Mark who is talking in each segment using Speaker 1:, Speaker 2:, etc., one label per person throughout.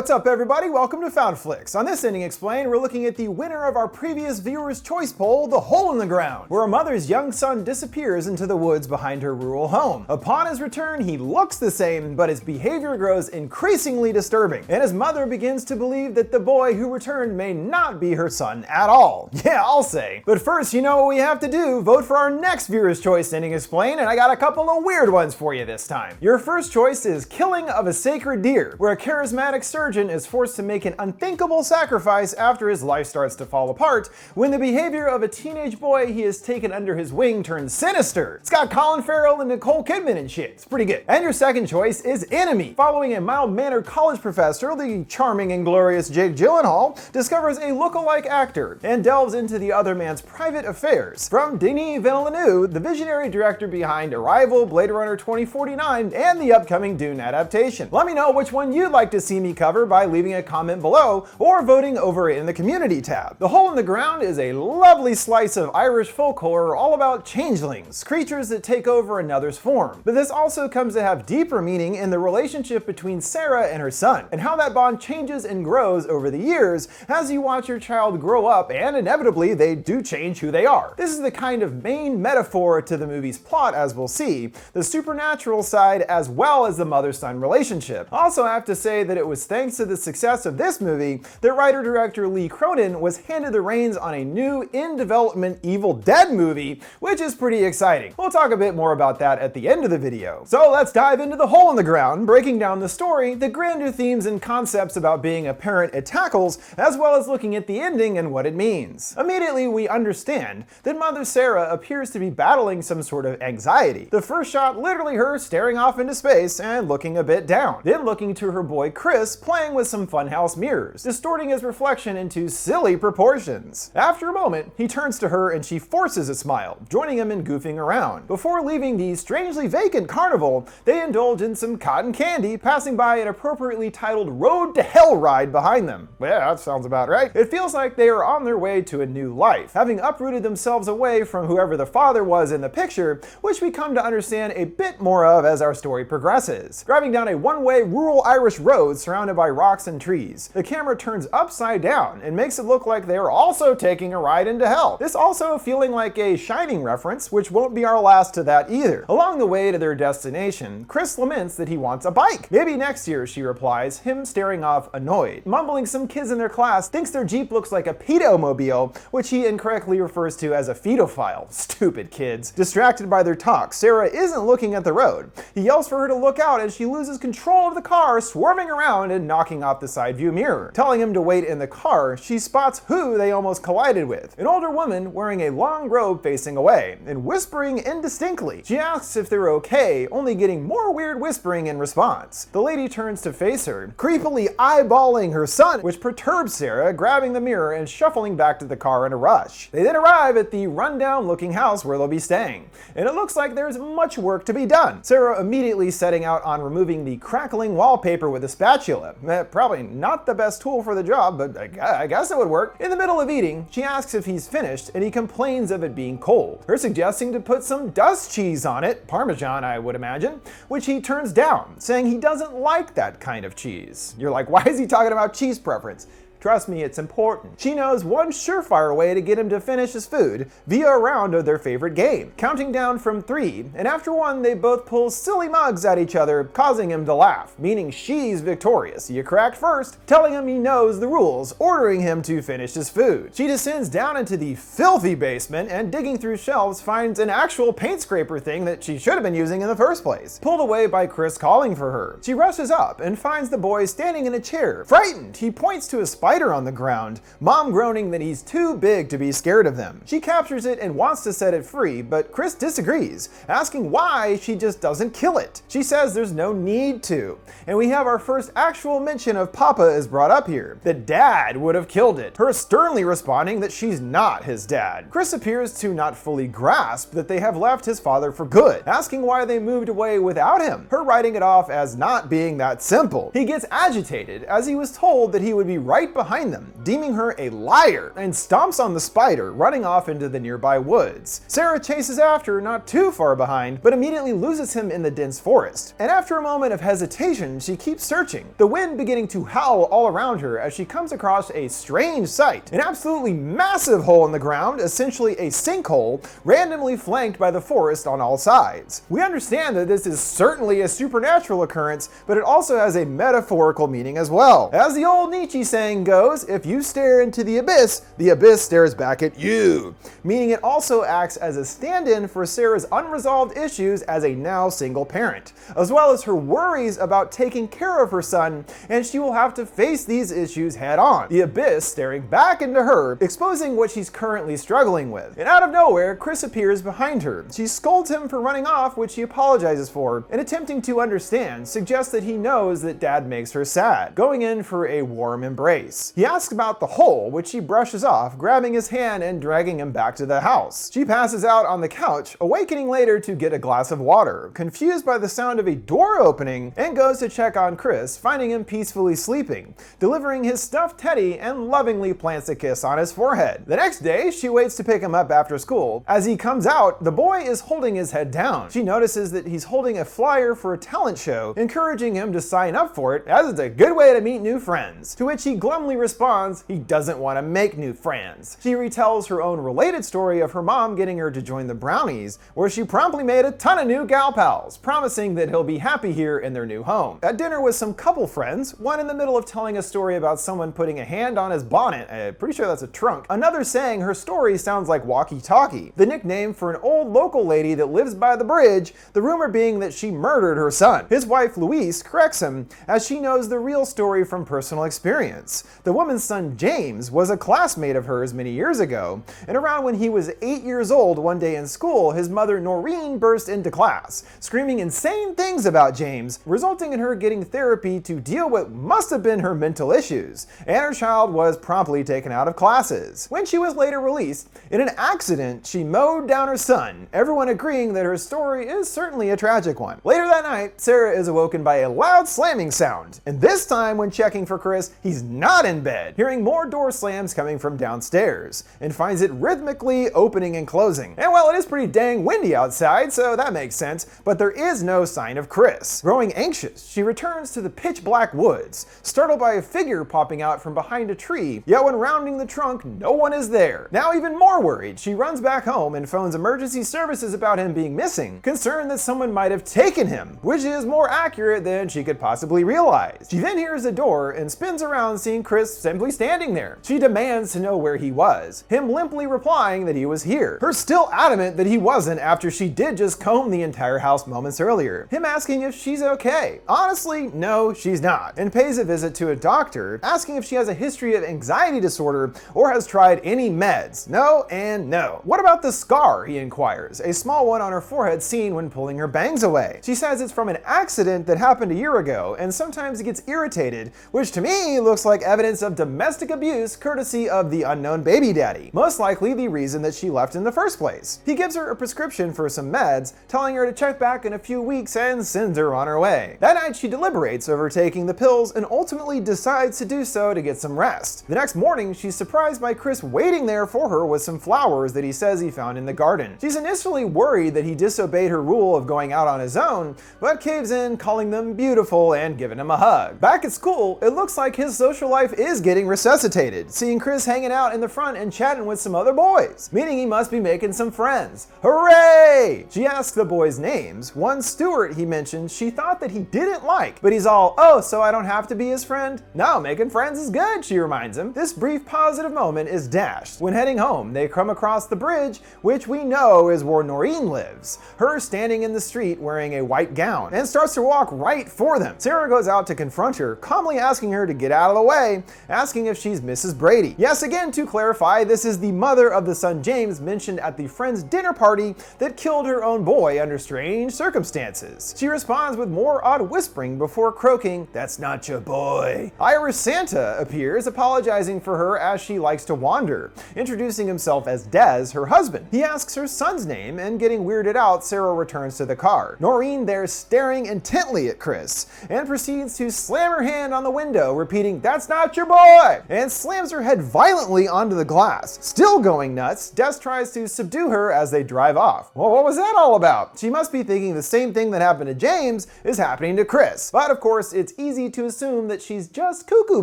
Speaker 1: what's up everybody? Welcome to FoundFlix. On this Ending Explained, we're looking at the winner of our previous viewer's choice poll, The Hole in the Ground, where a mother's young son disappears into the woods behind her rural home. Upon his return, he looks the same, but his behavior grows increasingly disturbing, and his mother begins to believe that the boy who returned may not be her son at all. Yeah, I'll say. But first, you know what we have to do, vote for our next viewer's choice Ending Explained, and I got a couple of weird ones for you this time. Your first choice is Killing of a Sacred Deer, where a charismatic surgeon is forced to make an unthinkable sacrifice after his life starts to fall apart when the behavior of a teenage boy he has taken under his wing turns sinister. It's got Colin Farrell and Nicole Kidman and shit. It's pretty good. And your second choice is Enemy. Following a mild-mannered college professor, the charming and glorious Jake Gyllenhaal discovers a look-alike actor and delves into the other man's private affairs. From Denis Villeneuve, the visionary director behind Arrival, Blade Runner 2049, and the upcoming Dune adaptation. Let me know which one you'd like to see me cover by leaving a comment below or voting over in the community tab. The Hole in the Ground is a lovely slice of Irish folk horror all about changelings, creatures that take over another's form. But this also comes to have deeper meaning in the relationship between Sarah and her son, and how that bond changes and grows over the years as you watch your child grow up, and inevitably they do change who they are. This is the kind of main metaphor to the movie's plot, as we'll see, the supernatural side as well as the mother-son relationship. Also, I have to say that it was thanks to the success of this movie that writer-director Lee Cronin was handed the reins on a new in-development Evil Dead movie, which is pretty exciting. We'll talk a bit more about that at the end of the video. So let's dive into The Hole in the Ground, breaking down the story, the grander themes and concepts about being a parent it tackles, as well as looking at the ending and what it means. Immediately, we understand that Mother Sarah appears to be battling some sort of anxiety. The first shot literally her staring off into space and looking a bit down, then looking to her boy Chris playing with some funhouse mirrors, distorting his reflection into silly proportions. After a moment, he turns to her and she forces a smile, joining him in goofing around. Before leaving the strangely vacant carnival, they indulge in some cotton candy, passing by an appropriately titled Road to Hell ride behind them. Yeah, that sounds about right. It feels like they are on their way to a new life, having uprooted themselves away from whoever the father was in the picture, which we come to understand a bit more of as our story progresses. Driving down a one-way rural Irish road surrounded by rocks and trees, the camera turns upside down and makes it look like they are also taking a ride into hell. This also feeling like a Shining reference, which won't be our last to that either. Along the way to their destination, Chris laments that he wants a bike. Maybe next year, she replies, him staring off annoyed. Mumbling, some kids in their class thinks their Jeep looks like a pedo-mobile, which he incorrectly refers to as a fedophile. Stupid kids. Distracted by their talk, Sarah isn't looking at the road. He yells for her to look out as she loses control of the car, swerving around and knocking off the side view mirror. Telling him to wait in the car, she spots who they almost collided with, an older woman wearing a long robe facing away, and whispering indistinctly. She asks if they're okay, only getting more weird whispering in response. The lady turns to face her, creepily eyeballing her son, which perturbs Sarah, grabbing the mirror and shuffling back to the car in a rush. They then arrive at the rundown looking house where they'll be staying, and it looks like there's much work to be done. Sarah immediately setting out on removing the crackling wallpaper with a spatula. Probably not the best tool for the job, but I guess it would work. In the middle of eating, she asks if he's finished, and he complains of it being cold, her suggesting to put some dust cheese on it, Parmesan I would imagine, which he turns down, saying he doesn't like that kind of cheese. You're like, why is he talking about cheese preference? Trust me, it's important. She knows one surefire way to get him to finish his food via a round of their favorite game, counting down from 3, and after 1 they both pull silly mugs at each other, causing him to laugh, meaning she's victorious. You cracked first, telling him he knows the rules, ordering him to finish his food. She descends down into the filthy basement and digging through shelves finds an actual paint scraper thing that she should have been using in the first place, pulled away by Chris calling for her. She rushes up and finds the boy standing in a chair. Frightened, he points to a spider on the ground, Mom groaning that he's too big to be scared of them. She captures it and wants to set it free, but Chris disagrees, asking why she just doesn't kill it. She says there's no need to, and we have our first actual mention of Papa is brought up here, that Dad would have killed it, her sternly responding that she's not his dad. Chris appears to not fully grasp that they have left his father for good, asking why they moved away without him, her writing it off as not being that simple. He gets agitated as he was told that he would be right behind behind them, deeming her a liar, and stomps on the spider, running off into the nearby woods. Sarah chases after, not too far behind, but immediately loses him in the dense forest. And after a moment of hesitation, she keeps searching, the wind beginning to howl all around her as she comes across a strange sight. An absolutely massive hole in the ground, essentially a sinkhole, randomly flanked by the forest on all sides. We understand that this is certainly a supernatural occurrence, but it also has a metaphorical meaning as well. As the old Nietzsche saying goes, if you stare into the abyss stares back at you, meaning it also acts as a stand-in for Sarah's unresolved issues as a now single parent, as well as her worries about taking care of her son, and she will have to face these issues head on. The abyss staring back into her, exposing what she's currently struggling with. And out of nowhere, Chris appears behind her. She scolds him for running off, which he apologizes for, and attempting to understand, suggests that he knows that Dad makes her sad, going in for a warm embrace. He asks about the hole, which she brushes off, grabbing his hand and dragging him back to the house. She passes out on the couch, awakening later to get a glass of water, confused by the sound of a door opening, and goes to check on Chris, finding him peacefully sleeping, delivering his stuffed teddy and lovingly plants a kiss on his forehead. The next day, she waits to pick him up after school. As he comes out, the boy is holding his head down. She notices that he's holding a flyer for a talent show, encouraging him to sign up for it, as it's a good way to meet new friends. To which he glumly responds he doesn't want to make new friends. She retells her own related story of her mom getting her to join the Brownies, where she promptly made a ton of new gal pals, promising that he'll be happy here in their new home. At dinner with some couple friends, one in the middle of telling a story about someone putting a hand on his bonnet, pretty sure that's a trunk, another saying her story sounds like walkie-talkie, the nickname for an old local lady that lives by the bridge, the rumor being that she murdered her son. His wife Louise corrects him, as she knows the real story from personal experience. The woman's son James was a classmate of hers many years ago, and around when he was 8 years old one day in school, his mother Noreen burst into class, screaming insane things about James, resulting in her getting therapy to deal with what must have been her mental issues, and her child was promptly taken out of classes. When she was later released, in an accident, she mowed down her son, everyone agreeing that her story is certainly a tragic one. Later that night, Sarah is awoken by a loud slamming sound, and this time when checking for Chris, he's not in bed, hearing more door slams coming from downstairs, and finds it rhythmically opening and closing. And well, it is pretty dang windy outside, so that makes sense, but there is no sign of Chris. Growing anxious, she returns to the pitch black woods, startled by a figure popping out from behind a tree, yet when rounding the trunk, no one is there. Now even more worried, she runs back home and phones emergency services about him being missing, concerned that someone might have taken him, which is more accurate than she could possibly realize. She then hears a door and spins around, seeing Chris simply standing there. She demands to know where he was, him limply replying that he was here, her still adamant that he wasn't after she did just comb the entire house moments earlier, him asking if she's okay. Honestly, no, she's not, and pays a visit to a doctor, asking if she has a history of anxiety disorder or has tried any meds. No and no. What about the scar, he inquires, a small one on her forehead seen when pulling her bangs away. She says it's from an accident that happened a year ago, and sometimes it gets irritated, which to me looks like evidence of domestic abuse courtesy of the unknown baby daddy, most likely the reason that she left in the first place. He gives her a prescription for some meds, telling her to check back in a few weeks and sends her on her way. That night she deliberates over taking the pills and ultimately decides to do so to get some rest. The next morning she's surprised by Chris waiting there for her with some flowers that he says he found in the garden. She's initially worried that he disobeyed her rule of going out on his own, but caves in, calling them beautiful and giving him a hug. Back at school, it looks like his social life is getting resuscitated, seeing Chris hanging out in the front and chatting with some other boys, meaning he must be making some friends. Hooray! She asks the boys' names. One, Stuart, he mentions she thought that he didn't like, but he's all, oh, so I don't have to be his friend? No, making friends is good, she reminds him. This brief positive moment is dashed. When heading home, they come across the bridge, which we know is where Noreen lives, her standing in the street wearing a white gown, and starts to walk right for them. Sarah goes out to confront her, calmly asking her to get out of the way, asking if she's Mrs. Brady. Yes, again, to clarify, this is the mother of the son James mentioned at the friend's dinner party that killed her own boy under strange circumstances. She responds with more odd whispering before croaking, "That's not your boy." Irish Santa appears, apologizing for her as she likes to wander, introducing himself as Des, her husband. He asks her son's name, and getting weirded out, Sarah returns to the car. Noreen there staring intently at Chris, and proceeds to slam her hand on the window, repeating, "That's not got your boy!" and slams her head violently onto the glass. Still going nuts, Des tries to subdue her as they drive off. Well, what was that all about? She must be thinking the same thing that happened to James is happening to Chris. But of course, it's easy to assume that she's just cuckoo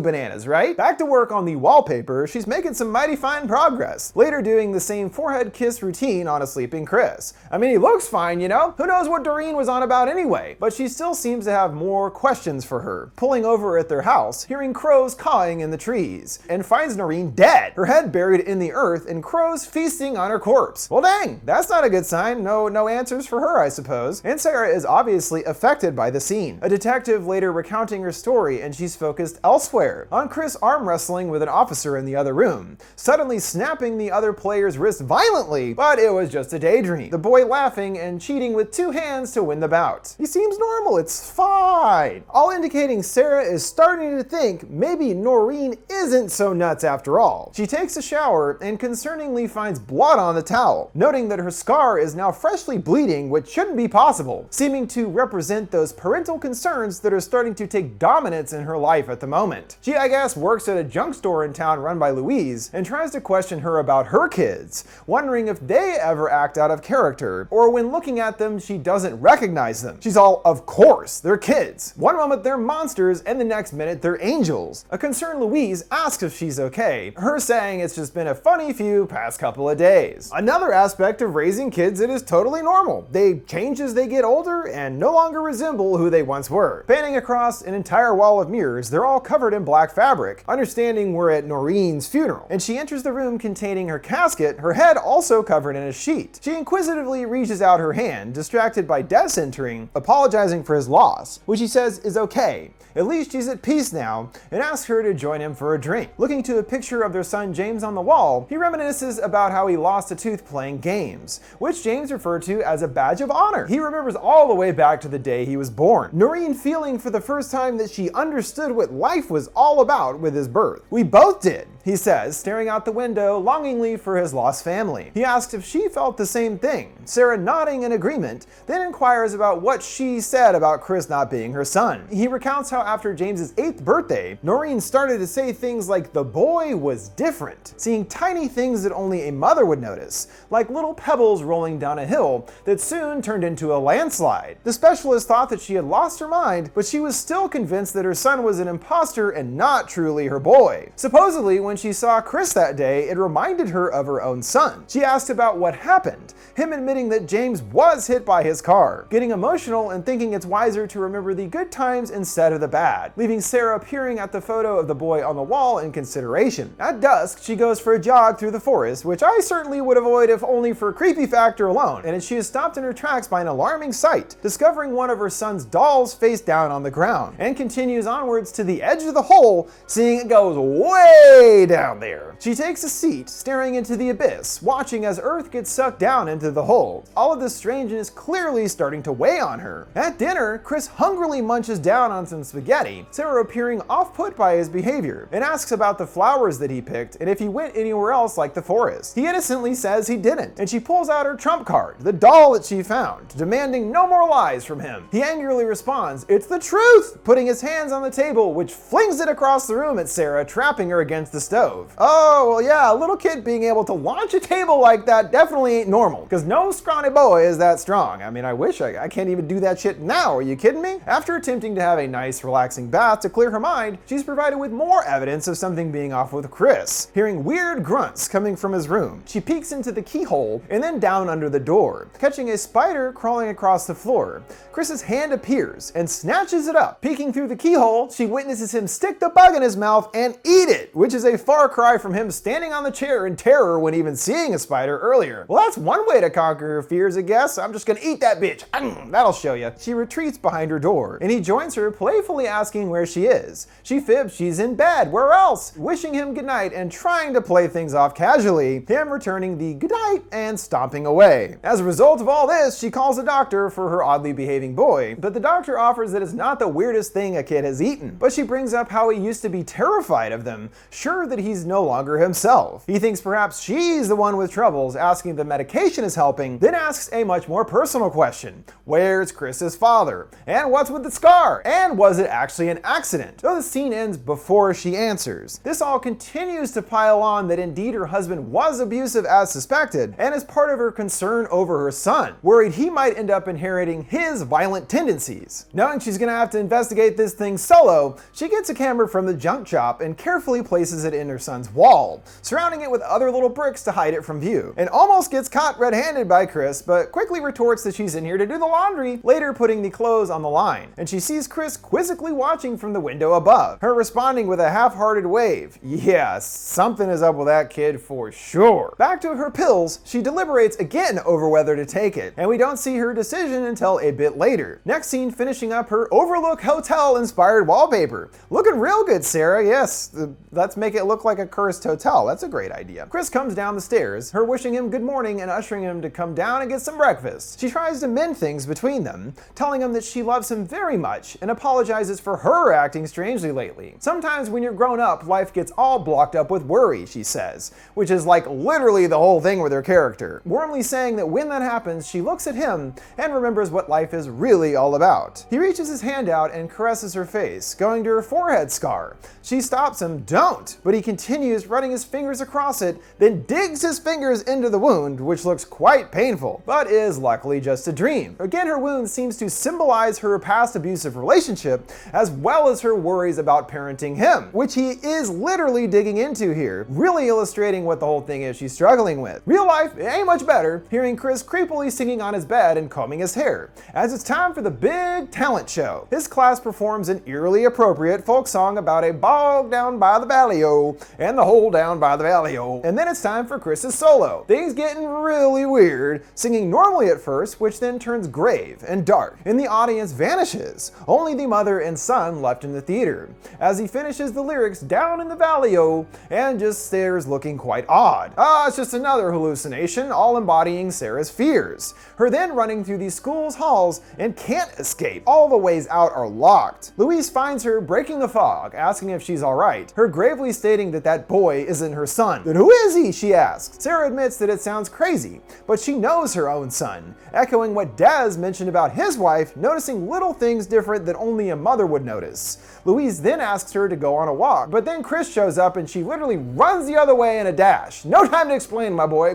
Speaker 1: bananas, right? Back to work on the wallpaper, she's making some mighty fine progress, later doing the same forehead kiss routine on a sleeping Chris. I mean, he looks fine, you know? Who knows what Doreen was on about anyway? But she still seems to have more questions for her. Pulling over at their house, hearing crows cawing in the trees, and finds Noreen dead, her head buried in the earth and crows feasting on her corpse. Well dang, that's not a good sign. No answers for her, I suppose. And Sarah is obviously affected by the scene. A detective later recounting her story, and she's focused elsewhere, on Chris arm wrestling with an officer in the other room, suddenly snapping the other player's wrist violently, but it was just a daydream. The boy laughing and cheating with 2 hands to win the bout. He seems normal, it's fine. All indicating Sarah is starting to think maybe Noreen isn't so nuts after all. She takes a shower and concerningly finds blood on the towel, noting that her scar is now freshly bleeding, which shouldn't be possible, seeming to represent those parental concerns that are starting to take dominance in her life at the moment. She, I guess, works at a junk store in town run by Louise and tries to question her about her kids, wondering if they ever act out of character, or when looking at them she doesn't recognize them. She's all, of course, they're kids. One moment they're monsters and the next minute they're angels. A concerned Louise asks if she's okay, her saying it's just been a funny few past couple of days. Another aspect of raising kids that is totally normal. They change as they get older and no longer resemble who they once were. Panning across an entire wall of mirrors, they're all covered in black fabric, understanding we're at Noreen's funeral, and she enters the room containing her casket, her head also covered in a sheet. She inquisitively reaches out her hand, distracted by Des entering, apologizing for his loss, which he says is okay. At least he's at peace now, and asks her to join him for a drink. Looking to a picture of their son James on the wall, he reminisces about how he lost a tooth playing games, which James referred to as a badge of honor. He remembers all the way back to the day he was born. Noreen feeling for the first time that she understood what life was all about with his birth. "We both did," he says, staring out the window longingly for his lost family. He asks if she felt the same thing, Sarah nodding in agreement, then inquires about what she said about Chris not being her son. He recounts how after James's 8th birthday, Noreen started to say things like the boy was different, seeing tiny things that only a mother would notice, like little pebbles rolling down a hill that soon turned into a landslide. The specialist thought that she had lost her mind, but she was still convinced that her son was an imposter and not truly her boy. Supposedly, when she saw Chris that day, it reminded her of her own son. She asked about what happened, him admitting that James was hit by his car, getting emotional and thinking it's wiser to remember the good times instead of the bad, leaving Sarah peering at the photo of the boy on the wall in consideration. At dusk, she goes for a jog through the forest, which I certainly would avoid if only for creepy factor alone, and she is stopped in her tracks by an alarming sight, discovering one of her son's dolls face down on the ground, and continues onwards to the edge of the hole, seeing it goes way down there. She takes a seat, staring into the abyss, watching as Earth gets sucked down into the hole. All of this strangeness clearly starting to weigh on her. At dinner, Chris hungrily munches down on some spaghetti, Sarah appearing off-put by his behavior, and asks about the flowers that he picked and if he went anywhere else like the forest. He innocently says he didn't, and she pulls out her trump card, the doll that she found, demanding no more lies from him. He angrily responds, "It's the truth!" putting his hands on the table, which flings it across the room at Sarah, trapping her against the stove. Oh, well yeah, a little kid being able to launch a table like that definitely ain't normal, because no scrawny boy is that strong. I mean, I wish I can't even do that shit now, are you kidding me? After attempting to have a nice, relaxing bath to clear her mind, she's provided with more evidence of something being off with Chris, hearing weird grunts coming from his room. She peeks into the keyhole and then down under the door, catching a spider crawling across the floor. Chris's hand appears and snatches it up. Peeking through the keyhole, she witnesses him stick the bug in his mouth and eat it, which is a far cry from him standing on the chair in terror when even seeing a spider earlier. Well, that's one way to conquer her fears, I guess. I'm just gonna eat that bitch. That'll show you. She retreats behind her door, and he joins her, playfully asking where she is. She fibs she's in bed. Where else? Wishing him goodnight and trying to play things off casually, him returning the goodnight and stomping away. As a result of all this, she calls a doctor for her oddly behaving boy, but the doctor offers that it's not the weirdest thing a kid has eaten. But she brings up how he used to be terrified of them, sure that he's no longer himself. He thinks perhaps she's the one with troubles, asking if the medication is helping, then asks a much more personal question. Where's Chris's father? And what's with the scar? And was it actually an accident? Though the scene ends before she answers. This all continues to pile on that indeed her husband was abusive as suspected, and is part of her concern over her son, worried he might end up inheriting his violent tendencies. Knowing she's gonna have to investigate this thing solo, she gets a camera from the junk shop and carefully places it in her son's wall, surrounding it with other little bricks to hide it from view, and almost gets caught red-handed by Chris, but quickly retorts that she's in here to do the laundry, later putting the clothes on the line. And she sees Chris quizzically watching from the window above, her responding with a half-hearted wave. Yeah, something is up with that kid for sure. Back to her pills, she deliberates again over whether to take it, and we don't see her decision until a bit later. Next scene finishing up her Overlook Hotel inspired wallpaper. Looking real good, Sarah. Yes, let's make it look like a cursed hotel. That's a great idea. Chris comes down the stairs, her wishing him good morning and ushering him to come down and get some breakfast. She tries to mend things between them, telling him that she loves him very much and apologizes for her acting strangely lately. Sometimes when you're grown up, life gets all blocked up with worry, she says, which is like literally the whole thing with her character. Warmly saying that when that happens, she looks at him and remembers what life is really all about. He reaches his hand out and caresses her face, going to her forehead scar. She stops him, don't, but he continues running his fingers across it, then digs his fingers into the wound, which looks quite painful, but is luckily just a dream. Again, her wound seems to symbolize her past abusive relationship, as well as her worries about parenting him, which he is literally digging into here, really illustrating what the whole thing is she's struggling with. Real life ain't much better, hearing Chris creepily singing on his bed and combing his hair, as it's time for the big talent show. His class performs an eerily appropriate folk song about a bog down by the valley-o, and the hole down by the valley-o, and then it's time for Chris's solo. Things getting really weird, singing normally at first, which then turns grave and dark, and the audience vanishes, only the mother and son left in the theater, as he finishes the lyrics down in the valley-o, and just stares looking quite odd. It's just another hallucination, all embodying Sarah's fears. Her then running through the school's halls and can't escape. All the ways out are locked. Louise finds her breaking the fog, asking if she's alright, her gravely stating that that boy isn't her son. Then who is he, she asks. Sarah admits that it sounds crazy, but she knows her own son, echoing what Des mentioned about his wife, noticing little things different that only a mother would notice. Louise then asks her to go on a walk, but then Chris shows up and she literally runs the other way in a dash. No time to explain, my boy.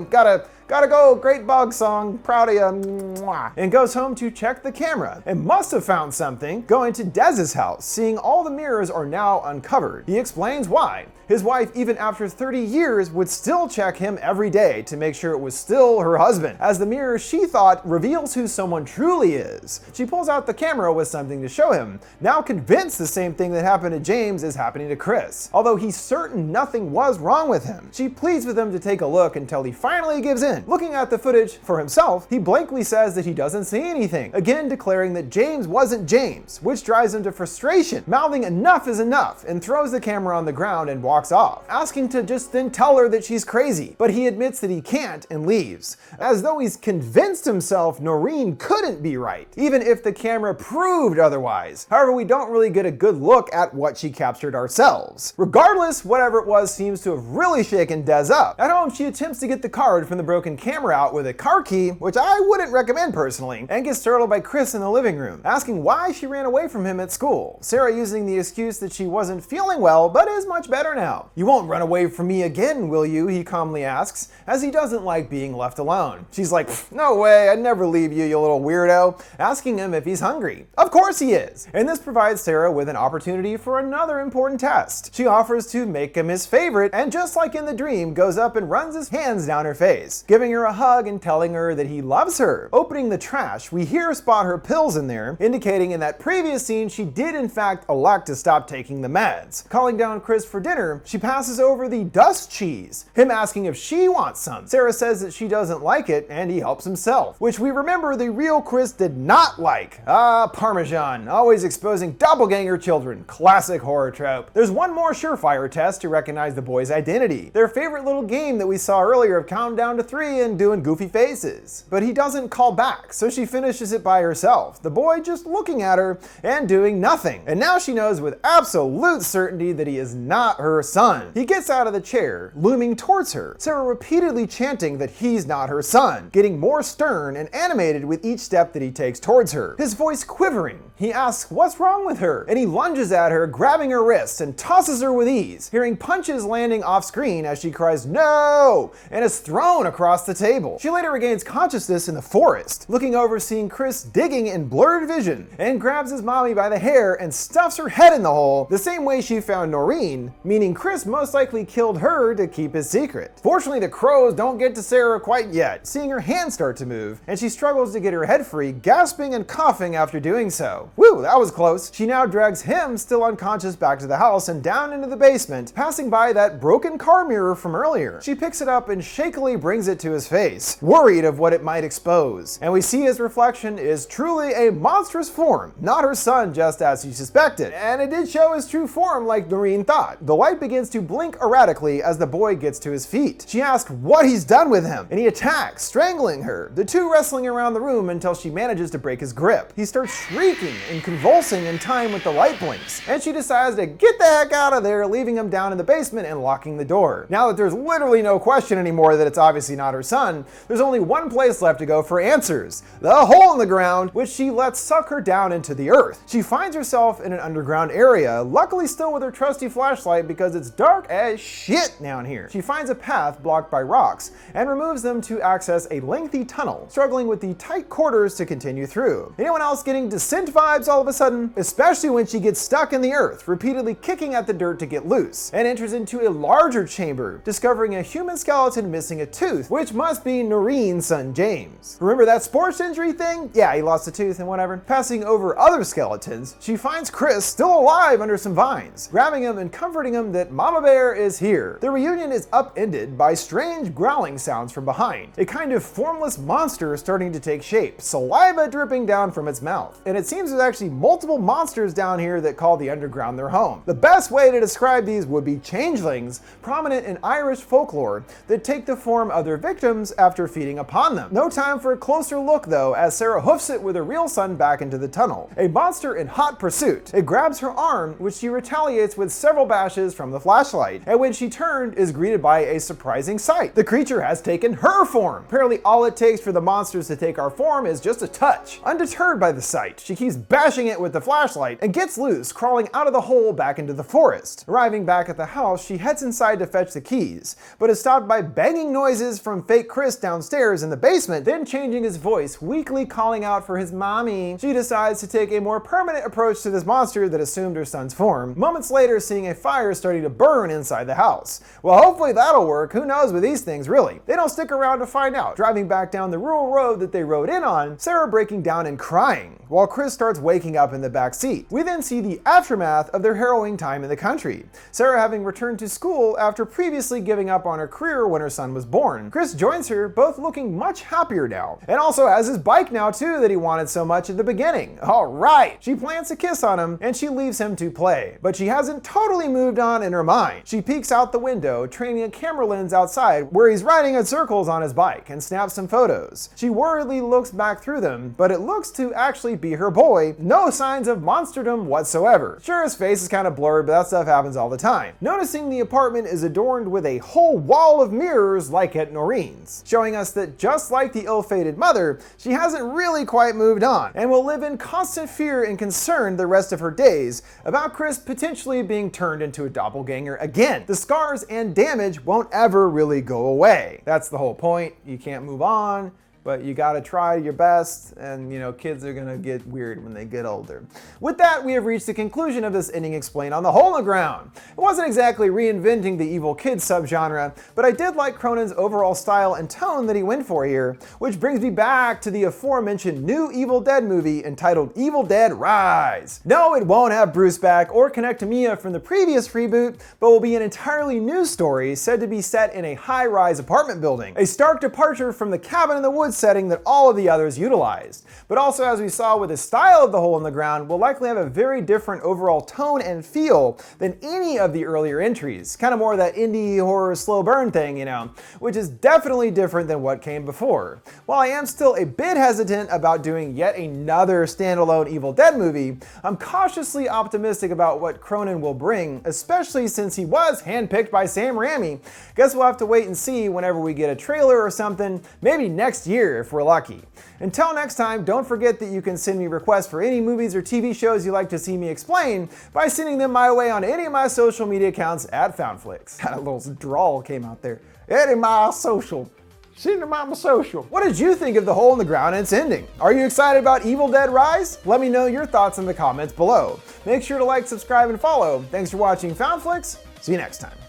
Speaker 1: Gotta go, great bog song, proud of ya, mwah. And goes home to check the camera, and must have found something, going to Dez's house, seeing all the mirrors are now uncovered. He explains why. His wife, even after 30 years, would still check him every day to make sure it was still her husband, as the mirror she thought reveals who someone truly is. She pulls out the camera with something to show him, now convinced the same thing that happened to James is happening to Chris, although he's certain nothing was wrong with him. She pleads with him to take a look until he finally gives in. Looking at the footage for himself, he blankly says that he doesn't see anything, again declaring that James wasn't James, which drives him to frustration, mouthing enough is enough, and throws the camera on the ground and walks off, asking to just then tell her that she's crazy, but he admits that he can't and leaves, as though he's convinced himself Noreen couldn't be right, even if the camera proved otherwise. However, we don't really get a good look at what she captured ourselves. Regardless, whatever it was seems to have really shaken Des up. At home, she attempts to get the card from the broken camera out with a car key, which I wouldn't recommend personally, and gets startled by Chris in the living room, asking why she ran away from him at school. Sarah using the excuse that she wasn't feeling well, but is much better now. You won't run away from me again, will you? He calmly asks, as he doesn't like being left alone. She's like, no way, I'd never leave you, you little weirdo, asking him if he's hungry. Of course he is, and this provides Sarah with an opportunity for another important test. She offers to make him his favorite, and just like in the dream, goes up and runs his hands down her face, giving her a hug and telling her that he loves her. Opening the trash, we here spot her pills in there, indicating in that previous scene she did in fact elect to stop taking the meds. Calling down Chris for dinner, she passes over the dust cheese, him asking if she wants some. Sarah says that she doesn't like it, and he helps himself, which we remember the real Chris did not like. Parmesan, always exposing doppelganger children. Classic horror trope. There's one more surefire test to recognize the boy's identity. Their favorite little game that we saw earlier of countdown to 3 tree and doing goofy faces. But he doesn't call back, so she finishes it by herself, the boy just looking at her and doing nothing. And now she knows with absolute certainty that he is not her son. He gets out of the chair, looming towards her, Sarah repeatedly chanting that he's not her son, getting more stern and animated with each step that he takes towards her, his voice quivering. He asks what's wrong with her, and he lunges at her, grabbing her wrist and tosses her with ease, hearing punches landing off screen as she cries no and is thrown across the table. She later regains consciousness in the forest, looking over seeing Chris digging in blurred vision, and grabs his mommy by the hair and stuffs her head in the hole the same way she found Noreen, meaning Chris most likely killed her to keep his secret. Fortunately, the crows don't get to Sarah quite yet, seeing her hands start to move, and she struggles to get her head free, gasping and coughing after doing so. Woo, that was close. She now drags him, still unconscious, back to the house and down into the basement, passing by that broken car mirror from earlier. She picks it up and shakily brings it to his face, worried of what it might expose. And we see his reflection is truly a monstrous form, not her son just as she suspected. And it did show his true form like Noreen thought. The light begins to blink erratically as the boy gets to his feet. She asks what he's done with him, and he attacks, strangling her, the two wrestling around the room until she manages to break his grip. He starts shrieking and convulsing in time with the light blinks, and she decides to get the heck out of there, leaving him down in the basement and locking the door. Now that there's literally no question anymore that it's obviously not her son, there's only one place left to go for answers: the hole in the ground, which she lets suck her down into the earth. She finds herself in an underground area, luckily still with her trusty flashlight because it's dark as shit down here. She finds a path blocked by rocks and removes them to access a lengthy tunnel, struggling with the tight quarters to continue through. Anyone else getting Descent vibes all of a sudden? Especially when she gets stuck in the earth, repeatedly kicking at the dirt to get loose, and enters into a larger chamber, discovering a human skeleton missing a tooth, which must be Noreen's son James. Remember that sports injury thing? Yeah, he lost a tooth and whatever. Passing over other skeletons, she finds Chris still alive under some vines, grabbing him and comforting him that Mama Bear is here. The reunion is upended by strange growling sounds from behind, a kind of formless monster starting to take shape, saliva dripping down from its mouth. And it seems there's actually multiple monsters down here that call the underground their home. The best way to describe these would be changelings, prominent in Irish folklore, that take the form of their victims after feeding upon them. No time for a closer look though, as Sarah hoofs it with her real son back into the tunnel, a monster in hot pursuit. It grabs her arm, which she retaliates with several bashes from the flashlight, and when she turned is greeted by a surprising sight. The creature has taken her form. Apparently all it takes for the monsters to take our form is just a touch. Undeterred by the sight, she keeps bashing it with the flashlight and gets loose, crawling out of the hole back into the forest. Arriving back at the house, she heads inside to fetch the keys, but is stopped by banging noises from fake Chris downstairs in the basement, then changing his voice, weakly calling out for his mommy. She decides to take a more permanent approach to this monster that assumed her son's form, moments later seeing a fire starting to burn inside the house. Well, hopefully that'll work. Who knows with these things, really? They don't stick around to find out. Driving back down the rural road that they rode in on, Sarah breaking down and crying, while Chris starts waking up in the back seat. We then see the aftermath of their harrowing time in the country, Sarah having returned to school after previously giving up on her career when her son was born. Chris joins her, both looking much happier now, and also has his bike now too that he wanted so much at the beginning. Alright! She plants a kiss on him, and she leaves him to play. But she hasn't totally moved on in her mind. She peeks out the window, training a camera lens outside where he's riding in circles on his bike, and snaps some photos. She worriedly looks back through them, but it looks to actually be her boy. No signs of monsterdom whatsoever. Sure, his face is kind of blurred, but that stuff happens all the time. Noticing the apartment is adorned with a whole wall of mirrors like at Noreen's, showing us that just like the ill-fated mother, she hasn't really quite moved on, and will live in constant fear and concern the rest of her days about Chris potentially being turned into a doppelganger again. The scars and damage won't ever really go away. That's the whole point. You can't move on, but you gotta try your best, and you know, kids are gonna get weird when they get older. With that, we have reached the conclusion of this ending explained on the hole in the ground. It wasn't exactly reinventing the evil kid subgenre, but I did like Cronin's overall style and tone that he went for here, which brings me back to the aforementioned new Evil Dead movie entitled Evil Dead Rise. No, it won't have Bruce back or connect to Mia from the previous reboot, but will be an entirely new story said to be set in a high-rise apartment building, a stark departure from the cabin in the woods setting that all of the others utilized. But also, as we saw with the style of The Hole in the Ground, will likely have a very different overall tone and feel than any of the earlier entries. Kind of more that indie horror slow burn thing, you know, which is definitely different than what came before. While I am still a bit hesitant about doing yet another standalone Evil Dead movie, I'm cautiously optimistic about what Cronin will bring, especially since he was handpicked by Sam Raimi. Guess we'll have to wait and see whenever we get a trailer or something, maybe next year if we're lucky. Until next time, don't forget that you can send me requests for any movies or TV shows you'd like to see me explain by sending them my way on any of my social media accounts at FoundFlix. A little drawl came out there. Any of my social. Send them on my social. What did you think of The Hole in the Ground and its ending? Are you excited about Evil Dead Rise? Let me know your thoughts in the comments below. Make sure to like, subscribe, and follow. Thanks for watching FoundFlix. See you next time.